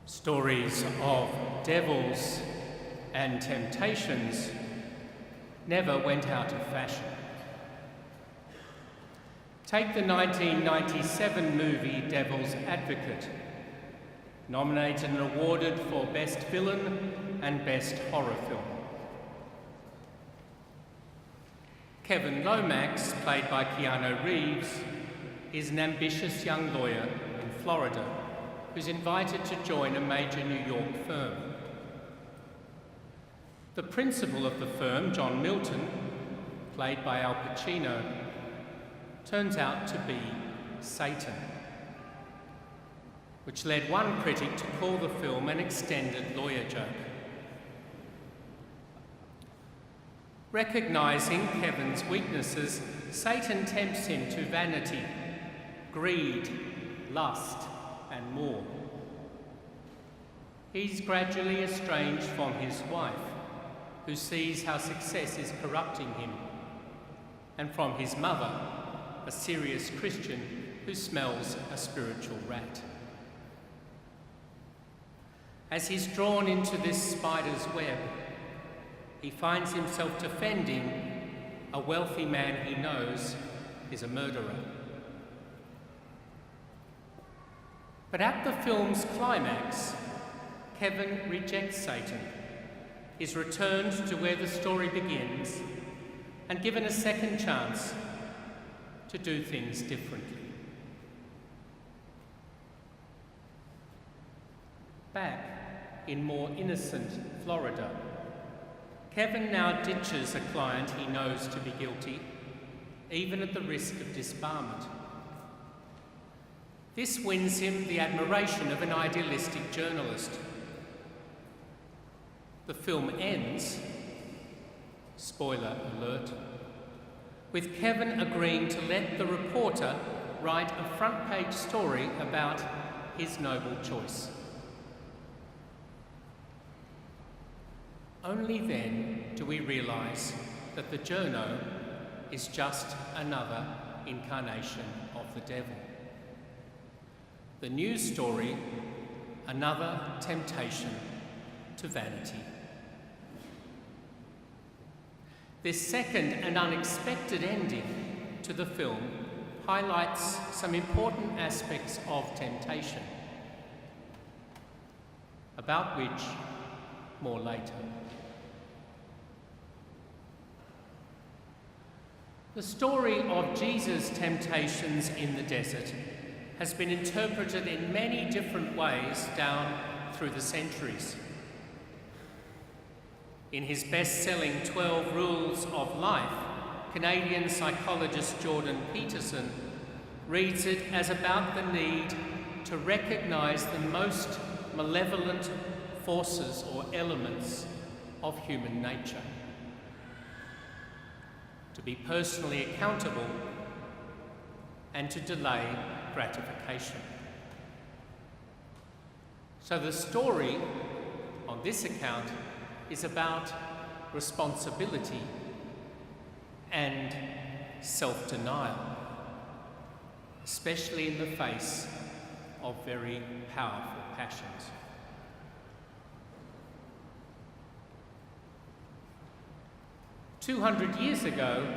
Stories of devils and temptations never went out of fashion. Take the 1997 movie Devil's Advocate, nominated and awarded for Best Villain and Best Horror Film. Kevin Lomax, played by Keanu Reeves, is an ambitious young lawyer in Florida who's invited to join a major New York firm. The principal of the firm, John Milton, played by Al Pacino, turns out to be Satan, which led one critic to call the film an extended lawyer joke. Recognising Kevin's weaknesses, Satan tempts him to vanity, greed, lust, and more. He's gradually estranged from his wife, who sees how success is corrupting him, and from his mother, a serious Christian who smells a spiritual rat. As he's drawn into this spider's web, he finds himself defending a wealthy man he knows is a murderer. But at the film's climax, Kevin rejects Satan, is returned to where the story begins, and given a second chance to do things differently. Back in more innocent Florida, Kevin now ditches a client he knows to be guilty, even at the risk of disbarment. This wins him the admiration of an idealistic journalist. The film ends, spoiler alert, with Kevin agreeing to let the reporter write a front-page story about his noble choice. Only then do we realise that the journo is just another incarnation of the devil. The news story, another temptation to vanity. This second and unexpected ending to the film highlights some important aspects of temptation, about which more later. The story of Jesus' temptations in the desert has been interpreted in many different ways down through the centuries. In his best-selling 12 Rules of Life, Canadian psychologist Jordan Peterson reads it as about the need to recognise the most malevolent forces or elements of human nature, to be personally accountable and to delay gratification. So the story on this account is about responsibility and self-denial, especially in the face of very powerful passions. "200 years ago,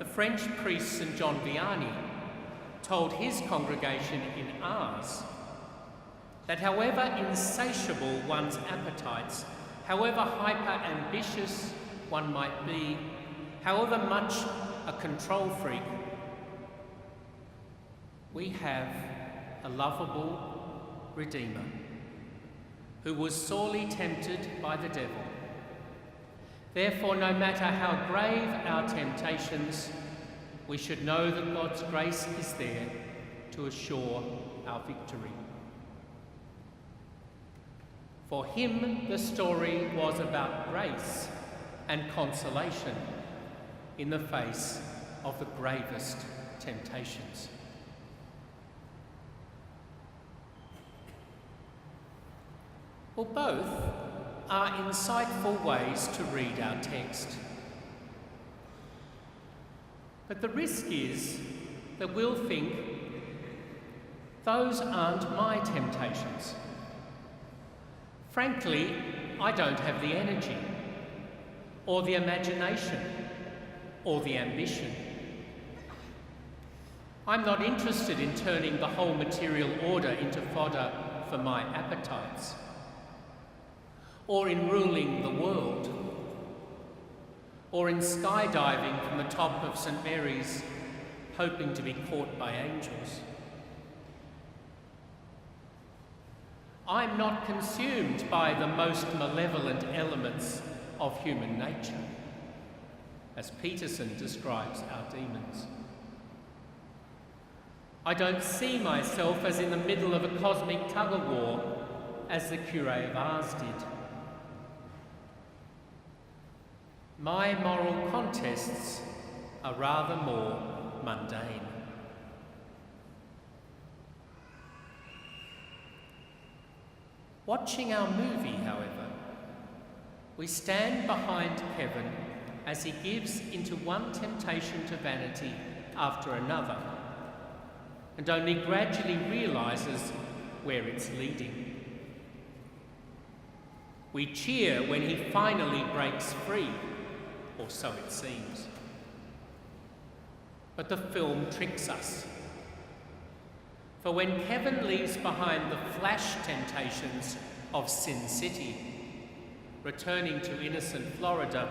the French priest St. John Vianney told his congregation in Ars that however insatiable one's appetites, however hyper-ambitious one might be, however much a control freak, we have a lovable Redeemer who was sorely tempted by the devil. Therefore, no matter how grave our temptations, we should know that God's grace is there to assure our victory. For him, the story was about grace and consolation in the face of the gravest temptations." Well, both are insightful ways to read our text. But the risk is that we'll think, those aren't my temptations. Frankly, I don't have the energy, or the imagination, or the ambition. I'm not interested in turning the whole material order into fodder for my appetites, or in ruling the world, or in skydiving from the top of St. Mary's, hoping to be caught by angels. I'm not consumed by the most malevolent elements of human nature, as Peterson describes our demons. I don't see myself as in the middle of a cosmic tug-of-war, as the curé of Ars did. My moral contests are rather more mundane. Watching our movie, however, we stand behind Kevin as he gives into one temptation to vanity after another, and only gradually realises where it's leading. We cheer when he finally breaks free, or so it seems. But the film tricks us. For when Kevin leaves behind the flash temptations of Sin City, returning to innocent Florida,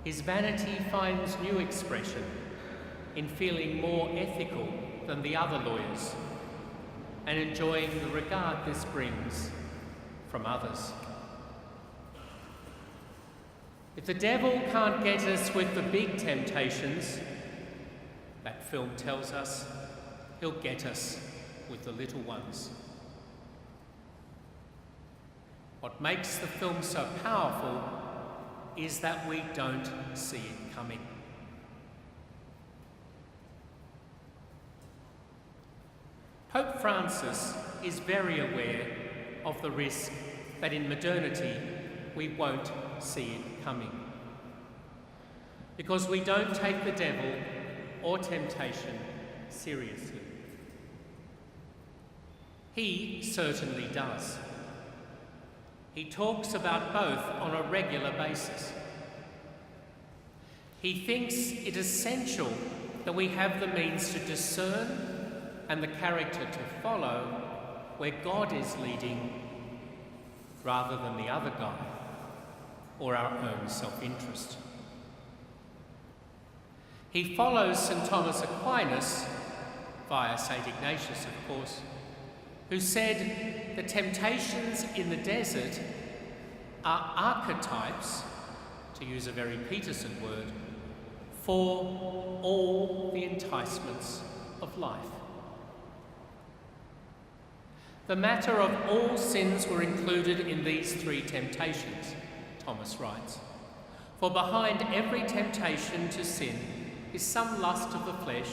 his vanity finds new expression in feeling more ethical than the other lawyers and enjoying the regard this brings from others. If the devil can't get us with the big temptations, that film tells us, he'll get us with the little ones. What makes the film so powerful is that we don't see it coming. Pope Francis is very aware of the risk that in modernity we won't see it coming, because we don't take the devil or temptation seriously. He certainly does. He talks about both on a regular basis. He thinks it essential that we have the means to discern and the character to follow where God is leading rather than the other guy or our own self-interest. He follows St. Thomas Aquinas, via St. Ignatius of course, who said the temptations in the desert are archetypes, to use a very Peterson word, for all the enticements of life. The matter of all sins were included in these three temptations, Thomas writes, for behind every temptation to sin is some lust of the flesh,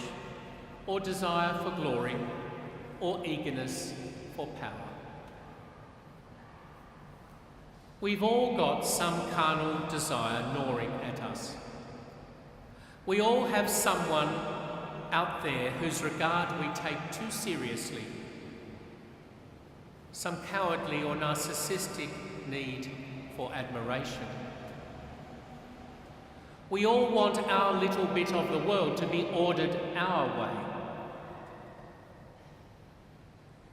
or desire for glory, or eagerness for power. We've all got some carnal desire gnawing at us. We all have someone out there whose regard we take too seriously, some cowardly or narcissistic need for admiration. We all want our little bit of the world to be ordered our way.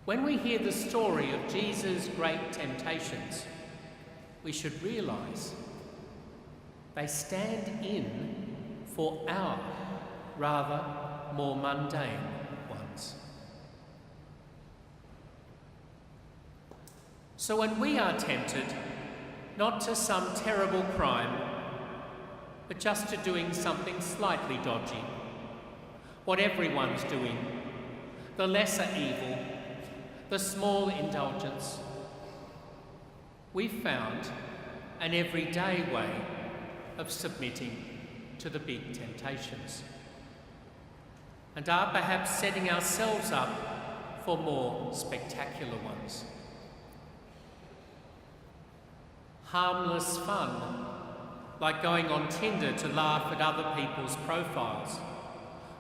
When we hear the story of Jesus' great temptations, we should realise they stand in for our rather more mundane ones. So when we are tempted, not to some terrible crime, but just to doing something slightly dodgy, what everyone's doing, the lesser evil, the small indulgence, we've found an everyday way of submitting to the big temptations, and are perhaps setting ourselves up for more spectacular ones. Harmless fun, like going on Tinder to laugh at other people's profiles,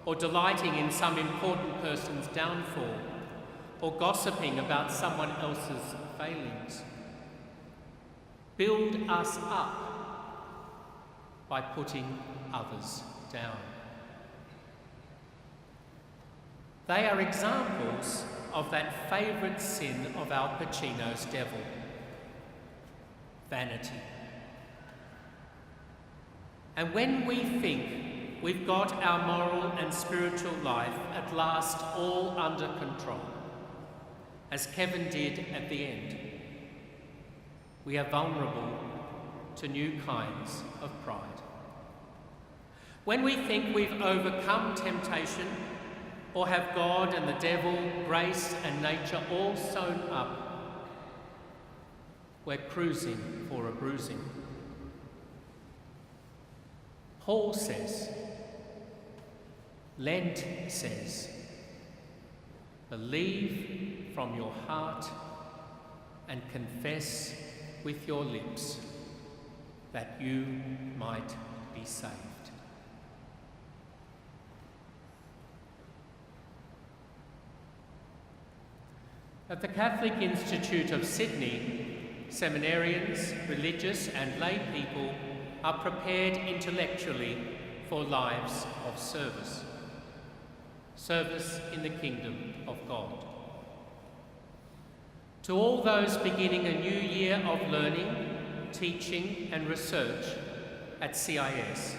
or delighting in some important person's downfall, or gossiping about someone else's failings. build us up by putting others down. They are examples of that favourite sin of Al Pacino's devil, vanity. And when we think we've got our moral and spiritual life at last all under control, as Kevin did at the end, we are vulnerable to new kinds of pride. When we think we've overcome temptation, or have God and the devil, grace and nature all sewn up, we're cruising for a bruising. Paul says, Lent says, believe from your heart and confess with your lips that you might be saved. At the Catholic Institute of Sydney, seminarians, religious and lay people are prepared intellectually for lives of service. Service in the kingdom of God. To all those beginning a new year of learning, teaching and research at CIS,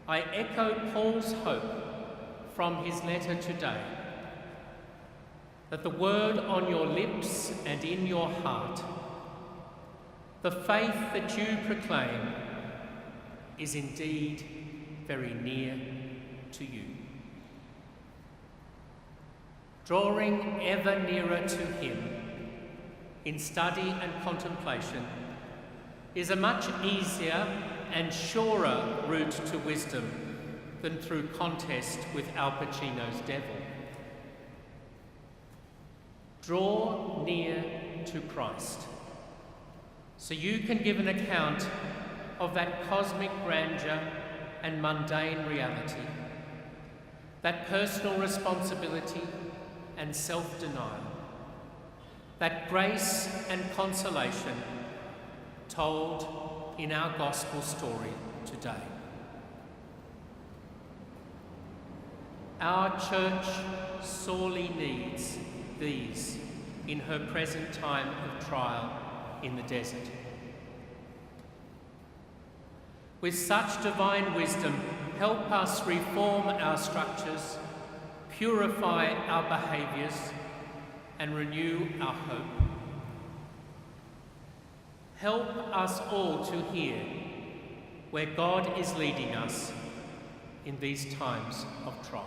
I echo Paul's hope from his letter today, that the word on your lips and in your heart, the faith that you proclaim, is indeed very near to you. Drawing ever nearer to him in study and contemplation is a much easier and surer route to wisdom than through contest with Al Pacino's devil. Draw near to Christ, so you can give an account of that cosmic grandeur and mundane reality, that personal responsibility and self-denial, that grace and consolation told in our gospel story today. Our church sorely needs these in her present time of trial in the desert. With such divine wisdom, help us reform our structures, purify our behaviours, and renew our hope. Help us all to hear where God is leading us in these times of trial.